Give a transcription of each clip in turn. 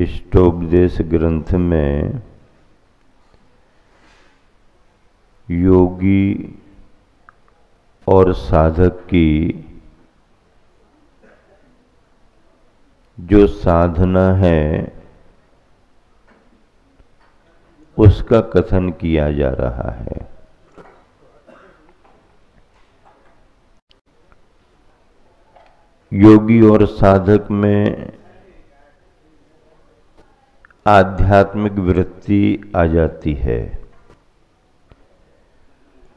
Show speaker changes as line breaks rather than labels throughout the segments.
इष्टोपदेश ग्रंथ में योगी और साधक की जो साधना है उसका कथन किया जा रहा है। योगी और साधक में आध्यात्मिक वृत्ति आ जाती है,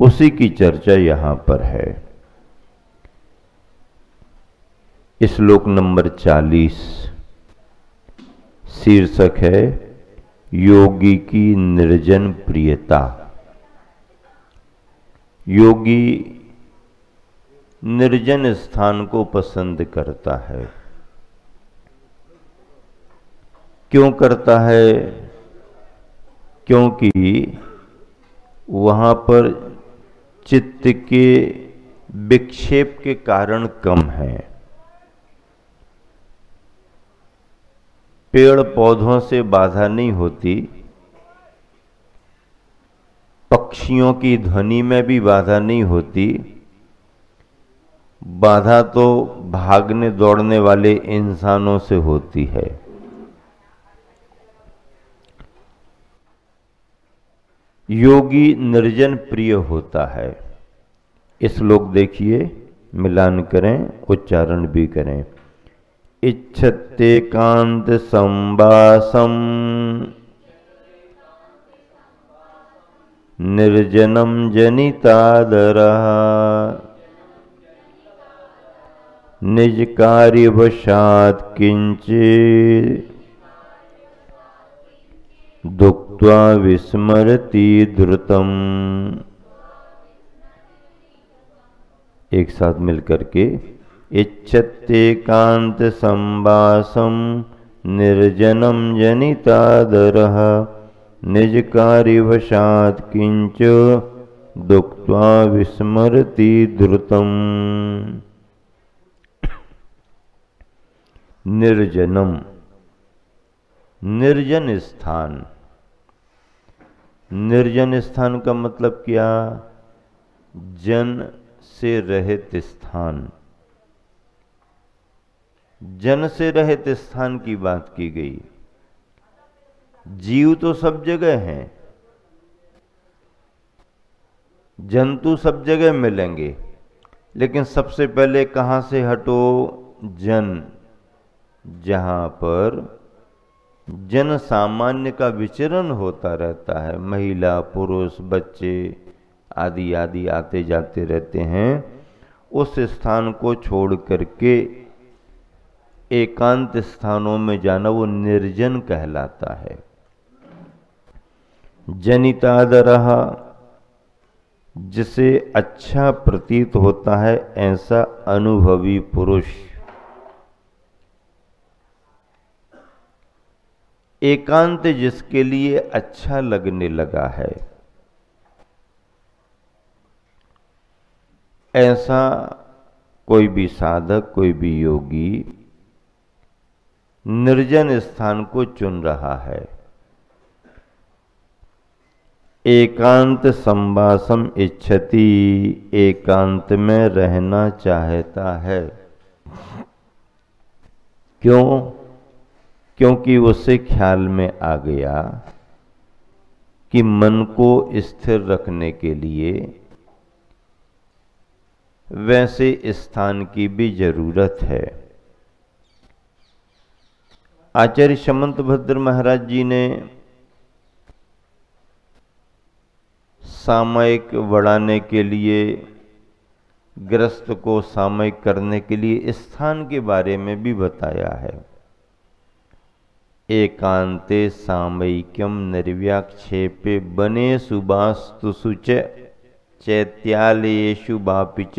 उसी की चर्चा यहां पर है। श्लोक नंबर 40 शीर्षक है योगी की निर्जन प्रियता। योगी निर्जन स्थान को पसंद करता है। क्यों करता है? क्योंकि वहां पर चित्त के विक्षेप के कारण कम है। पेड़ पौधों से बाधा नहीं होती, पक्षियों की ध्वनि में भी बाधा नहीं होती, बाधा तो भागने दौड़ने वाले इंसानों से होती है। योगी निर्जन प्रिय होता है। श्लोक देखिए, मिलान करें, उच्चारण भी करें। इच्छत्येकांत संवासम निर्जनम जनितादरः निज कार्यवशात् किंचित् दुक्त्वा विस्मरति द्रुतम्। एक साथ मिलकर के इच्छत्येकांत संवासम निर्जनम जनितादरः निज कार्यवशात् किंच दुक्त्वा विस्मरति द्रुतम्। निर्जनम, निर्जन स्थान। निर्जन स्थान का मतलब क्या? जन से रहित स्थान। जन से रहित स्थान की बात की गई। जीव तो सब जगह हैं, जंतु सब जगह मिलेंगे, लेकिन सबसे पहले कहां से हटो? जन। जहां पर जन सामान्य का विचरण होता रहता है, महिला पुरुष बच्चे आदि आदि आते जाते रहते हैं, उस स्थान को छोड़ करके एकांत स्थानों में जाना वो निर्जन कहलाता है। जनितादरः, जिसे अच्छा प्रतीत होता है ऐसा अनुभवी पुरुष। एकांत जिसके लिए अच्छा लगने लगा है, ऐसा कोई भी साधक, कोई भी योगी निर्जन स्थान को चुन रहा है। एकांत संवासम इच्छति, एकांत में रहना चाहता है। क्यों? क्योंकि उसे ख्याल में आ गया कि मन को स्थिर रखने के लिए वैसे स्थान की भी जरूरत है। आचार्य समंत भद्र महाराज जी ने सामयिक बढ़ाने के लिए, ग्रस्त को सामयिक करने के लिए स्थान के बारे में भी बताया है। एकांते सामयिक्यम निर्व्याक्षेपे बनेषु वास्तुषु च चैत्यालयेषु वापि च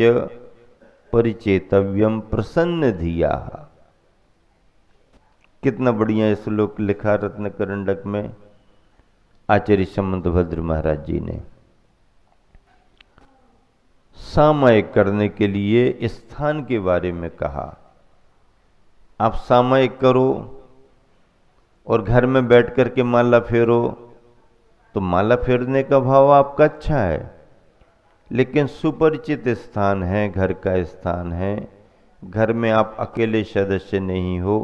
परिचेतव्यम प्रसन्न धिया। कितना बढ़िया श्लोक लिखा रत्न करंडक में आचार्य समंत भद्र महाराज जी ने। सामयिक करने के लिए स्थान के बारे में कहा। आप सामयिक करो और घर में बैठ कर के माला फेरो, तो माला फेरने का भाव आपका अच्छा है, लेकिन सुपरिचित स्थान है, घर का स्थान है, घर में आप अकेले सदस्य नहीं हो,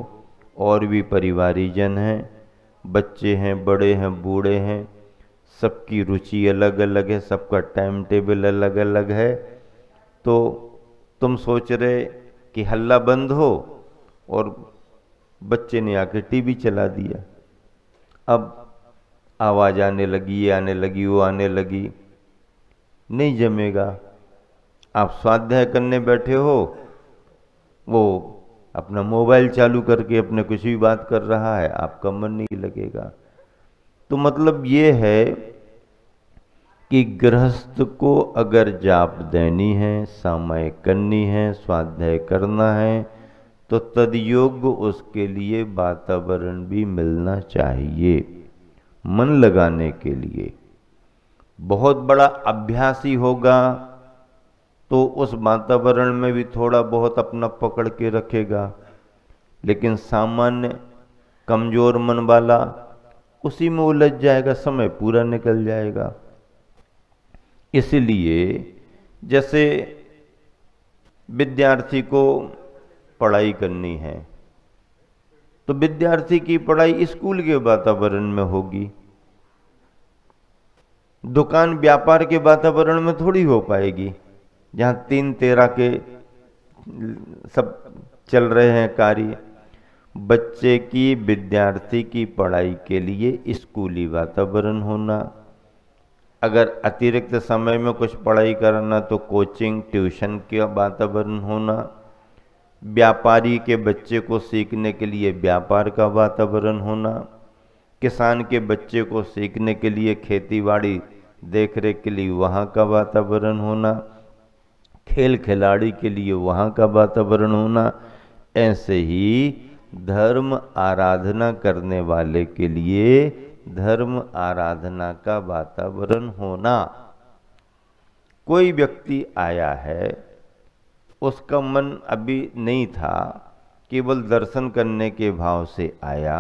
और भी परिवारीजन हैं, बच्चे हैं, बड़े हैं, बूढ़े हैं, सबकी रुचि अलग अलग है, सबका टाइम टेबल अलग अलग है। तो तुम सोच रहे कि हल्ला बंद हो और बच्चे ने आके टीवी चला दिया, अब आवाज़ आने लगी, ये आने लगी, वो आने लगी, नहीं जमेगा। आप स्वाध्याय करने बैठे हो, वो अपना मोबाइल चालू करके अपने कुछ भी बात कर रहा है, आपका मन नहीं लगेगा। तो मतलब ये है कि गृहस्थ को अगर जाप देनी है, सामायिक करनी है, स्वाध्याय करना है, तो तदयोग्य उसके लिए वातावरण भी मिलना चाहिए मन लगाने के लिए। बहुत बड़ा अभ्यासी होगा तो उस वातावरण में भी थोड़ा बहुत अपना पकड़ के रखेगा, लेकिन सामान्य कमजोर मन वाला उसी में उलझ जाएगा, समय पूरा निकल जाएगा। इसलिए जैसे विद्यार्थी को पढ़ाई करनी है, तो विद्यार्थी की पढ़ाई स्कूल के वातावरण में होगी, दुकान व्यापार के वातावरण में थोड़ी हो पाएगी, जहाँ 3-13 के सब चल रहे हैं कार्य। बच्चे की, विद्यार्थी की पढ़ाई के लिए स्कूली वातावरण होना, अगर अतिरिक्त समय में कुछ पढ़ाई करना तो कोचिंग ट्यूशन का वातावरण होना, व्यापारी के बच्चे को सीखने के लिए व्यापार का वातावरण होना, किसान के बच्चे को सीखने के लिए खेतीबाड़ी देखरेख के लिए वहाँ का वातावरण होना, खेल खिलाड़ी के लिए वहाँ का वातावरण होना। ऐसे ही धर्म आराधना करने वाले के लिए धर्म आराधना का वातावरण होना। कोई व्यक्ति आया है, उसका मन अभी नहीं था, केवल दर्शन करने के भाव से आया,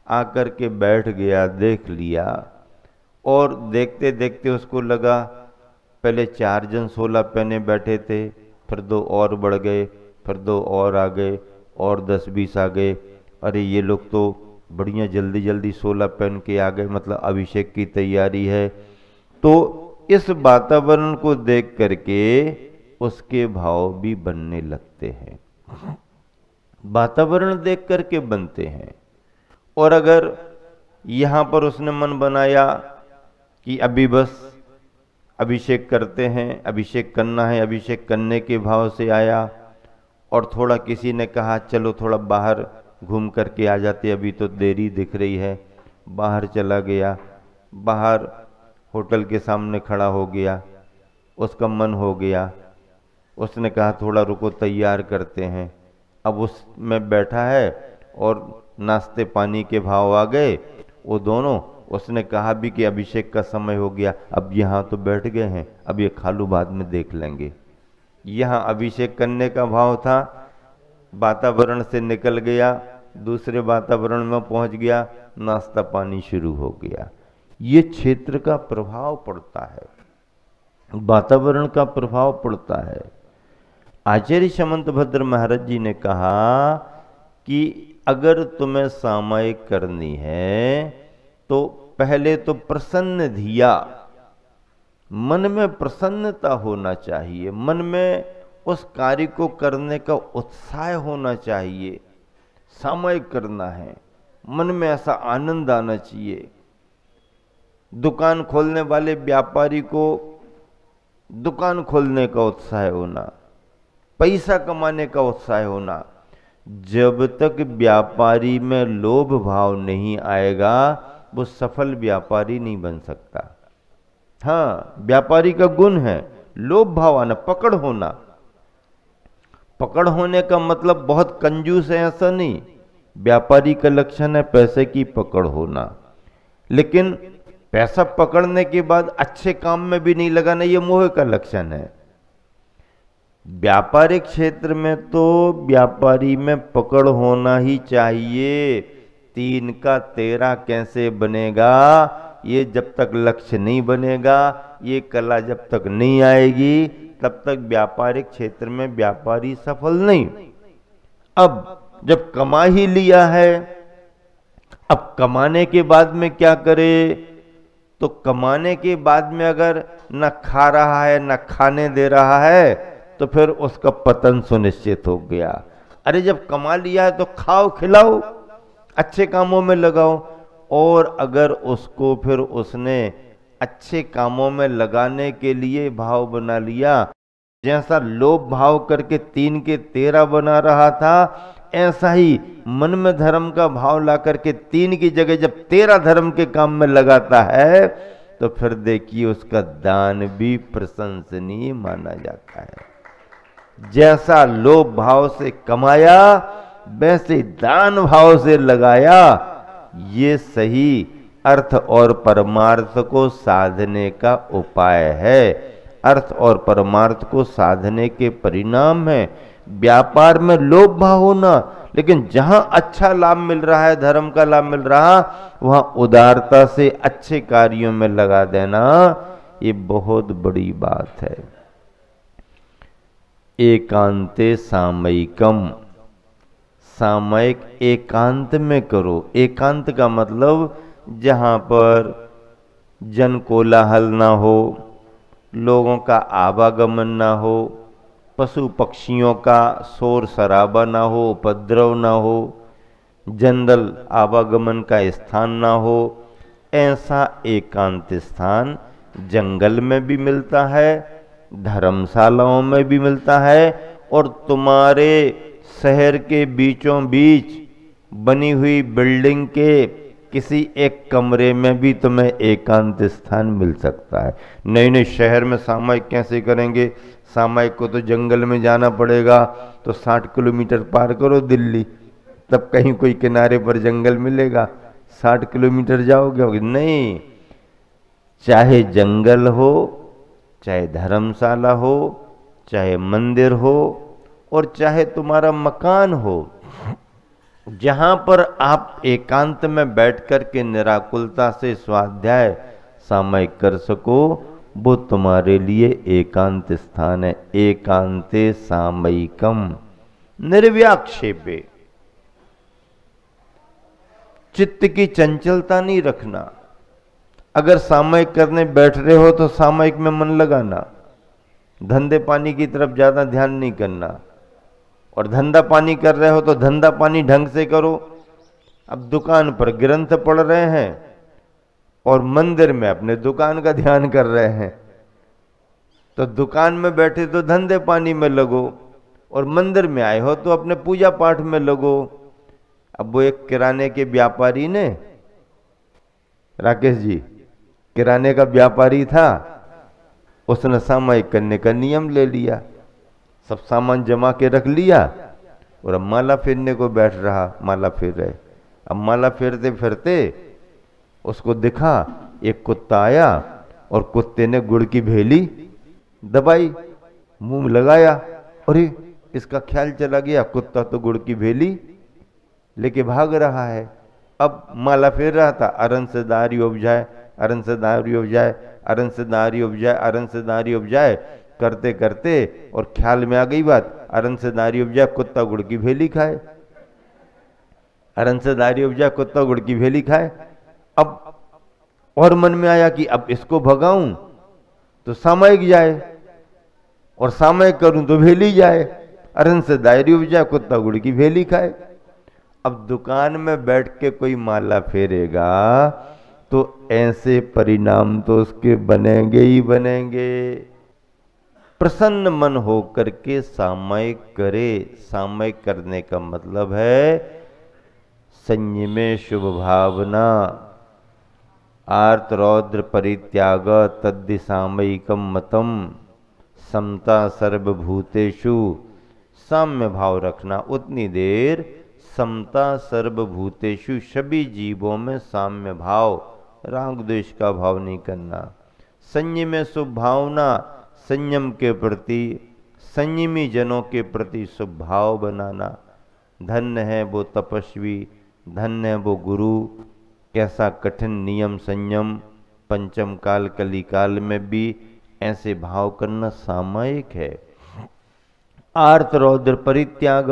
आकर के बैठ गया, देख लिया, और देखते देखते उसको लगा पहले 4 जन 16 पहने बैठे थे, फिर 2 और बढ़ गए, फिर 2 और आ गए, और 10-20 आ गए, अरे ये लोग तो बढ़िया जल्दी जल्दी 16 पहन के आ गए, मतलब अभिषेक की तैयारी है। तो इस वातावरण को देख करके उसके भाव भी बनने लगते हैं, वातावरण देख करके बनते हैं। और अगर यहाँ पर उसने मन बनाया कि अभी बस अभिषेक करते हैं, अभिषेक करना है, अभिषेक करने के भाव से आया, और थोड़ा किसी ने कहा चलो थोड़ा बाहर घूम करके आ जाते, अभी तो देरी दिख रही है, बाहर चला गया, बाहर होटल के सामने खड़ा हो गया, उसका मन हो गया, उसने कहा थोड़ा रुको तैयार करते हैं, अब उसमें बैठा है और नाश्ते पानी के भाव आ गए वो दोनों। उसने कहा भी कि अभिषेक का समय हो गया, अब यहाँ तो बैठ गए हैं, अब ये खालू बाद में देख लेंगे। यहाँ अभिषेक करने का भाव था, वातावरण से निकल गया, दूसरे वातावरण में पहुंच गया, नाश्ता पानी शुरू हो गया। ये क्षेत्र का प्रभाव पड़ता है, वातावरण का प्रभाव पड़ता है। आचार्य समंतभद्र महाराज जी ने कहा कि अगर तुम्हें सामायिक करनी है तो पहले तो प्रसन्न धिया, मन में प्रसन्नता होना चाहिए, मन में उस कार्य को करने का उत्साह होना चाहिए। सामायिक करना है, मन में ऐसा आनंद आना चाहिए। दुकान खोलने वाले व्यापारी को दुकान खोलने का उत्साह होना, पैसा कमाने का उत्साह होना। जब तक व्यापारी में लोभ भाव नहीं आएगा वो सफल व्यापारी नहीं बन सकता। हाँ, व्यापारी का गुण है लोभ भाव आना, पकड़ होना। पकड़ होने का मतलब बहुत कंजूस है ऐसा नहीं, व्यापारी का लक्षण है पैसे की पकड़ होना। लेकिन पैसा पकड़ने के बाद अच्छे काम में भी नहीं लगाना, ये मोह का लक्षण है। व्यापारिक क्षेत्र में तो व्यापारी में पकड़ होना ही चाहिए, 3 का 13 कैसे बनेगा, ये जब तक लक्ष्य नहीं बनेगा, ये कला जब तक नहीं आएगी, तब तक व्यापारिक क्षेत्र में व्यापारी सफल नहीं। अब जब कमा ही लिया है, अब कमाने के बाद में क्या करे, तो कमाने के बाद में अगर न खा रहा है न खाने दे रहा है, तो फिर उसका पतन सुनिश्चित हो गया। अरे जब कमा लिया है तो खाओ खिलाओ, अच्छे कामों में लगाओ। और अगर उसको फिर उसने अच्छे कामों में लगाने के लिए भाव बना लिया, जैसा लोभ भाव करके 3 के 13 बना रहा था, ऐसा ही मन में धर्म का भाव ला करके 3 की जगह जब 13 धर्म के काम में लगाता है, तो फिर देखिए उसका दान भी प्रशंसनीय माना जाता है। जैसा लोभ भाव से कमाया, वैसे दान भाव से लगाया, ये सही अर्थ और परमार्थ को साधने का उपाय है। अर्थ और परमार्थ को साधने के परिणाम है। व्यापार में लोभ भाव होना, लेकिन जहां अच्छा लाभ मिल रहा है, धर्म का लाभ मिल रहा, वहां उदारता से अच्छे कार्यों में लगा देना, ये बहुत बड़ी बात है। एकांते सामयिकम, सामयिक एकांत में करो। एकांत का मतलब जहां पर जन कोलाहल ना हो, लोगों का आवागमन ना हो, पशु पक्षियों का शोर शराबा ना हो, उपद्रव ना हो, जनरल आवागमन का स्थान ना हो। ऐसा एकांत स्थान जंगल में भी मिलता है, धर्मशालाओं में भी मिलता है, और तुम्हारे शहर के बीचों बीच बनी हुई बिल्डिंग के किसी एक कमरे में भी तुम्हें एकांत स्थान मिल सकता है। नहीं नहीं, शहर में सामयिक कैसे करेंगे, सामयिक को तो जंगल में जाना पड़ेगा, तो 60 किलोमीटर पार करो दिल्ली, तब कहीं कोई किनारे पर जंगल मिलेगा, 60 किलोमीटर जाओगे? नहीं, चाहे जंगल हो, चाहे धर्मशाला हो, चाहे मंदिर हो, और चाहे तुम्हारा मकान हो, जहां पर आप एकांत में बैठ कर के निराकुलता से स्वाध्याय सामयिक कर सको, वो तुम्हारे लिए एकांत स्थान है। एकांते सामयिकम निर्व्याक्षेपे, चित्त की चंचलता नहीं रखना। अगर सामयिक करने बैठ रहे हो तो सामयिक में मन लगाना, धंधे पानी की तरफ ज्यादा ध्यान नहीं करना। और धंधा पानी कर रहे हो तो धंधा पानी ढंग से करो। अब दुकान पर ग्रंथ पढ़ रहे हैं और मंदिर में अपने दुकान का ध्यान कर रहे हैं, तो दुकान में बैठे तो धंधे पानी में लगो, और मंदिर में आए हो तो अपने पूजा पाठ में लगो। अब वो एक किराने के व्यापारी ने, राकेश जी, किराने का व्यापारी था, उसने सामयिक करने का नियम ले लिया, सब सामान जमा के रख लिया, और अब माला फेरने को बैठ रहा, माला फेर रहे। अब माला फेरते फिरते उसको दिखा एक कुत्ता आया, और कुत्ते ने गुड़ की भेली दबाई, मुंह लगाया, अरे इसका ख्याल चला गया, कुत्ता तो गुड़ की भेली लेके भाग रहा है। अब माला फेर रहा था, अरन से दारी उपजाए, अरन से दारी उपजाए, अरन से दारी उपजाए, अरन से दारी उपजाए करते करते, और ख्याल में आ गई बात, अरन से दारी उपजाए कुत्ता गुड़ की भेली खाए, अरन से दारी उपजाए कुत्ता गुड़ की भेली खाए। अब और मन में आया कि अब इसको भगाऊं तो सामयिक जाए, और सामयिक करूं तो भेली जाए, अरन से दारी उपजाए कुत्ता गुड़ की भेली खाए। अब दुकान में बैठ के कोई माला फेरेगा तो ऐसे परिणाम तो उसके बनेंगे ही बनेंगे। प्रसन्न मन हो करके सामयिक करे। सामयिक करने का मतलब है संयमे शुभ भावना, आर्त रौद्र परित्याग तद्धि सामयिकम मतम, समता सर्वभूतेषु, साम्य भाव रखना। उतनी देर समता सर्वभूतेषु, सभी जीवों में साम्य भाव, राग द्वेष का भाव नहीं करना। संयम शुभ भावना, संयम के प्रति, संयमी जनों के प्रति शुभ भाव बनाना। धन्य है वो तपस्वी धन्य है वो गुरु, कैसा कठिन नियम संयम, पंचम काल कली काल में भी ऐसे भाव करना सामायिक है। आर्त रौद्र परित्याग,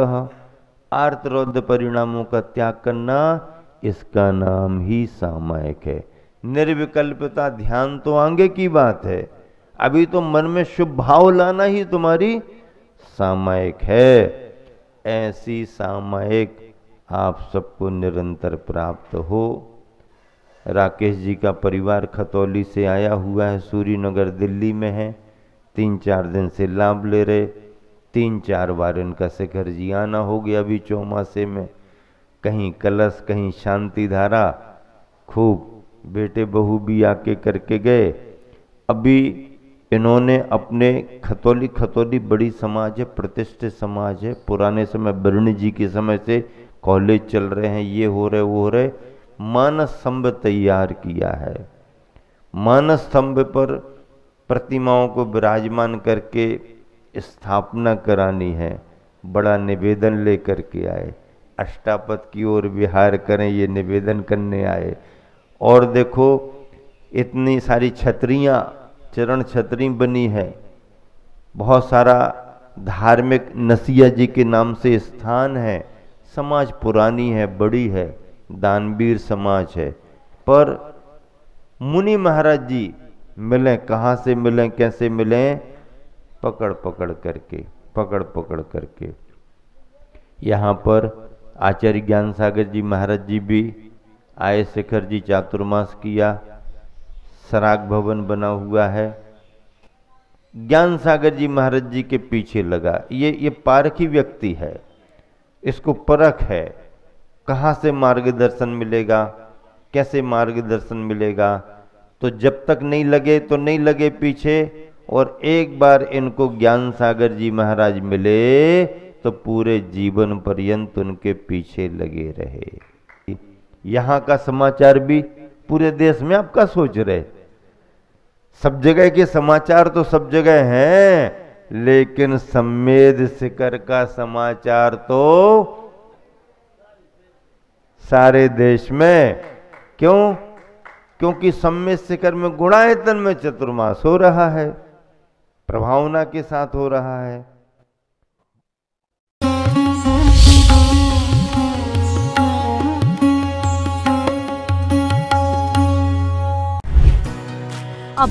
आर्त रौद्र परिणामों का त्याग करना, इसका नाम ही सामायिक है। निर्विकल्पता ध्यान तो आगे की बात है, अभी तो मन में शुभ भाव लाना ही तुम्हारी सामायिक है। ऐसी सामायिक आप सबको निरंतर प्राप्त हो। राकेश जी का परिवार खतौली से आया हुआ है, सूरीनगर दिल्ली में है, 3-4 दिन से लाभ ले रहे। 3-4 बार इनका शिखर जी आना हो गया अभी चौमासे में, कहीं कलश कहीं शांति धारा, खूब बेटे बहू भी आके करके गए। अभी इन्होंने अपने खतौली बड़ी समाज है, प्रतिष्ठित समाज है, पुराने समय बिरणी जी के समय से कॉलेज चल रहे हैं, ये हो रहे वो हो रहे, मानस स्तंभ तैयार किया है। मानस स्तंभ पर प्रतिमाओं को विराजमान करके स्थापना करानी है। बड़ा निवेदन लेकर के आए, अष्टापद की ओर विहार करें ये निवेदन करने आए। और देखो इतनी सारी छतरियाँ, चरण छतरी बनी है, बहुत सारा धार्मिक नसिया जी के नाम से स्थान है। समाज पुरानी है, बड़ी है, दानवीर समाज है। पर मुनि महाराज जी मिलें, कहाँ से मिलें कैसे मिलें? पकड़ पकड़ करके। यहाँ पर आचार्य ज्ञान सागर जी महाराज जी भी आए, शिखर जी चातुर्मास किया, सराग भवन बना हुआ है। ज्ञान सागर जी महाराज जी के पीछे लगा। ये पारखी व्यक्ति है, इसको परख है, कहाँ से मार्गदर्शन मिलेगा, कैसे मार्गदर्शन मिलेगा। तो जब तक नहीं लगे तो नहीं लगे पीछे, और एक बार इनको ज्ञान सागर जी महाराज मिले तो पूरे जीवन पर्यंत उनके पीछे लगे रहे। यहाँ का समाचार भी पूरे देश में आपका सोच रहे, सब जगह के समाचार तो सब जगह हैं, लेकिन सम्मेद शिखर का समाचार तो सारे देश में। क्यों? क्योंकि सम्मेद शिखर में गुणायतन में चतुर्मास हो रहा है, प्रभावना के साथ हो रहा है।
अब